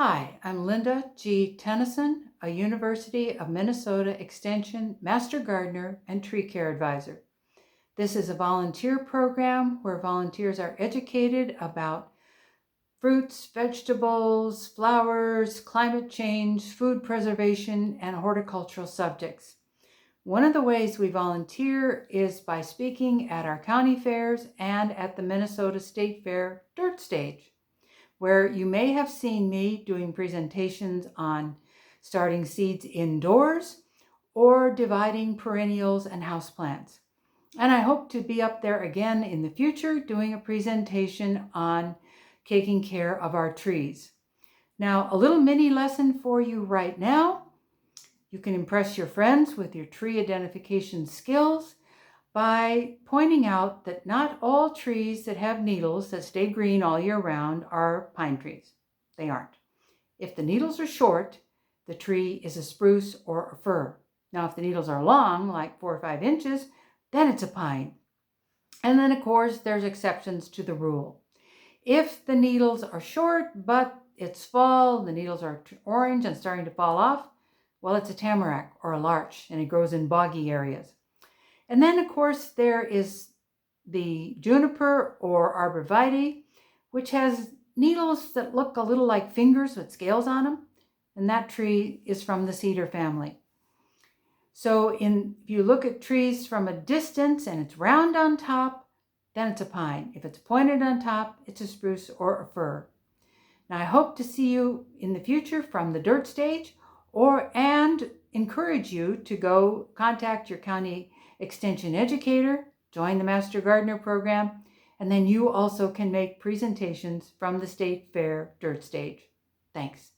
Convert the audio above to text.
Hi, I'm Linda G. Tenneson, a University of Minnesota Extension Master Gardener and Tree Care Advisor. This is a volunteer program where volunteers are educated about fruits, vegetables, flowers, climate change, food preservation, and horticultural subjects. One of the ways we volunteer is by speaking at our county fairs and at the Minnesota State Fair Dirt Stage, where you may have seen me doing presentations on starting seeds indoors or dividing perennials and houseplants. And I hope to be up there again in the future doing a presentation on taking care of our trees. Now, a little mini lesson for you right now. You can impress your friends with your tree identification skills by pointing out that not all trees that have needles that stay green all year round are pine trees. They aren't. If the needles are short, the tree is a spruce or a fir. Now, if the needles are long, like 4 or 5 inches, then it's a pine. And then, of course, there's exceptions to the rule. If the needles are short, but it's fall, the needles are orange and starting to fall off, well, it's a tamarack or a larch, and it grows in boggy areas. And then, of course, there is the juniper or arborvitae, which has needles that look a little like fingers with scales on them. And that tree is from the cedar family. So if you look at trees from a distance and it's round on top, then it's a pine. If it's pointed on top, it's a spruce or a fir. Now, I hope to see you in the future from the dirt stage and encourage you to go contact your county extension educator, join the Master Gardener program, and then you also can make presentations from the State Fair Dirt Stage. Thanks.